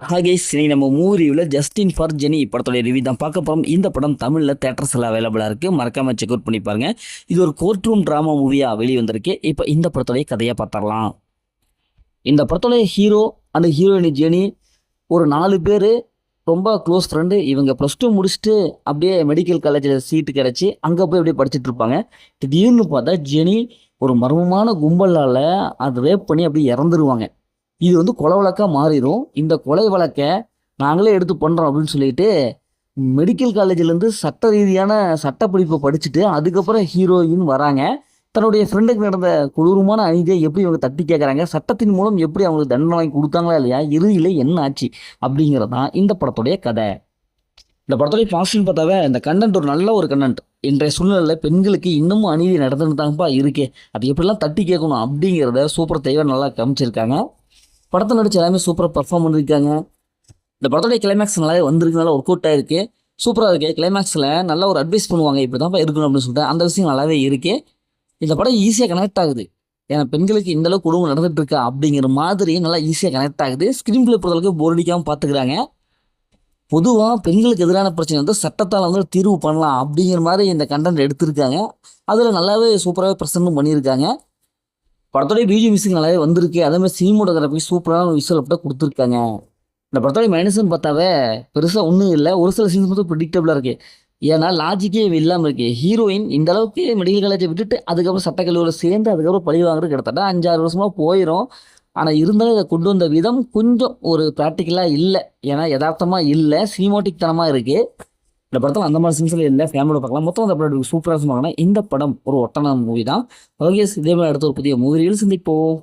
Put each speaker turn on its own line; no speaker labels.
ஹாகே cine நம்ம movie ரிவ்யூவில் Justin for Jenny படத்துடைய ரிவ்யூ தான் பார்க்க போகிறோம். இந்த படம் தமிழில் தேட்டர்ஸில் அவைலபிளாக இருக்குது. மறக்காமல் செக் அவுட் பண்ணி பாருங்க. இது ஒரு கோர்ட் ரூம் ட்ராமா மூவியாக வெளியே வந்திருக்கு. இப்போ இந்த படத்துடைய கதையை பார்த்துடலாம். இந்த படத்துடைய ஹீரோ அந்த ஹீரோயினி ஜெனி ஒரு 4 பேர் ரொம்ப க்ளோஸ் ஃப்ரெண்டு. இவங்க +2 முடிச்சுட்டு அப்படியே மெடிக்கல் காலேஜில் சீட்டு கிடச்சி அங்கே போய் அப்படியே படிச்சுட்டு இருப்பாங்க. திடீர்னு பார்த்தா ஜெனி ஒரு மர்மமான கும்பலால் அது ரேப் பண்ணி அப்படியே இறந்துருவாங்க. இது வந்து கொலை வழக்காக மாறிடும். இந்த கொலை வழக்கை நாங்களே எடுத்து பண்ணுறோம் அப்படின்னு சொல்லிட்டு மெடிக்கல் காலேஜ்லேருந்து சட்ட ரீதியான சட்டப்படிப்பை படிச்சுட்டு அதுக்கப்புறம் ஹீரோயின் வராங்க. தன்னுடைய ஃப்ரெண்டுக்கு நடந்த கொடூரமான அநீதியை எப்படி இவங்க தட்டி கேட்குறாங்க, சட்டத்தின் மூலம் எப்படி அவங்களுக்கு தண்டனை வாங்கி கொடுத்தாங்களா இல்லையா, இறுதியில் என்ன ஆச்சு அப்படிங்கிறது தான் இந்த படத்துடைய கதை. இந்த படத்துடைய பாசிட்டிவ் பார்த்தாவே இந்த கண்டென்ட் ஒரு நல்ல ஒரு கண்டென்ட். இன்றைய சூழ்நிலையில் பெண்களுக்கு இன்னமும் அநீதி நடந்துட்டு தாங்கப்பா இருக்கே, அது எப்படிலாம் தட்டி கேட்கணும் அப்படிங்கிறத சூப்பர் தெய்வம் நல்லா காமிச்சிருக்காங்க. படத்தை நடிச்சு எல்லாமே சூப்பராக பர்ஃபார்ம் பண்ணியிருக்காங்க. இந்த படத்துடைய கிளைமேக்ஸ் நல்லாவே வந்திருக்கு, நல்லா ஒர்க் அவுட் ஆகிருக்கு, சூப்பராக இருக்குது. கிளைமேக்ஸில் நல்ல ஒரு அட்வைஸ் பண்ணுவாங்க, இப்படி தான் இருக்கணும் அப்படின்னு சொல்லிட்டு அந்த விஷயம் நல்லாவே இருக்குது. இந்த படம் ஈஸியாக கனெக்ட் ஆகுது. ஏன்னா பெண்களுக்கு இந்தளவுக்கு குடும்பம் நடந்துட்டு இருக்கா அப்படிங்கிற மாதிரி நல்லா ஈஸியாக கனெக்ட் ஆகுது. ஸ்க்ரீன் பிளே பொறுத்தளவுக்கு போர் அடிக்காமல் பார்த்துக்கிறாங்க. பொதுவாக பெண்களுக்கு எதிரான பிரச்சனை வந்து சட்டத்தால் வந்து தீர்வு பண்ணலாம் அப்படிங்கிற மாதிரி இந்த கண்டென்ட் எடுத்திருக்காங்க. அதில் நல்லாவே சூப்பராகவே ப்ரெசென்ட்டும் பண்ணியிருக்காங்க. படத்தோடைய பிஜிஎம் மியூசிக் நல்லாவே வந்திருக்கு. அதேமாதிரி சினிமோட்டோகிராஃபி சூப்பரான விஷுவல் அப்படியே கொடுத்துருக்காங்க. இந்த படத்தோடைய மைனஸ்ன்னு பார்த்தாவே பெருசாக ஒன்றும் இல்லை. ஒரு சில சீன்ஸ் மட்டும் ப்ரிடிக்டபிளாக இருக்குது. ஏன்னா லாஜிக்கே இல்லாமல் இருக்குது. ஹீரோயின் இந்த அளவுக்கு மெடிக்கல் காலேஜை விட்டுட்டு அதுக்கப்புறம் சட்டக்கல்லூரியில் சேர்ந்து அதுக்கப்புறம் பழி வாங்குறது கிட்டத்தட்ட 5-6 வருஷமாக போயிடும். ஆனால் இருந்தாலும் இதை கொண்டு வந்த விதம் கொஞ்சம் ஒரு ப்ராக்டிக்கலாக இல்லை. ஏன்னா யதார்த்தமாக இல்லை, சினிமாட்டிக் தனமாக இருக்குது. இந்த படத்தில் அந்த மாதிரி சீன்ஸில் இல்லை, ஃபேமிலியோட பார்க்கலாம். மொத்தம் அந்த படம் சூப்பராக சொன்னாங்கன்னா இந்த படம் ஒரு ஒட்டன மூவி தான். ஓகே, இதே மாதிரி அடுத்த ஒரு புதிய மூவி சந்திப்போம்.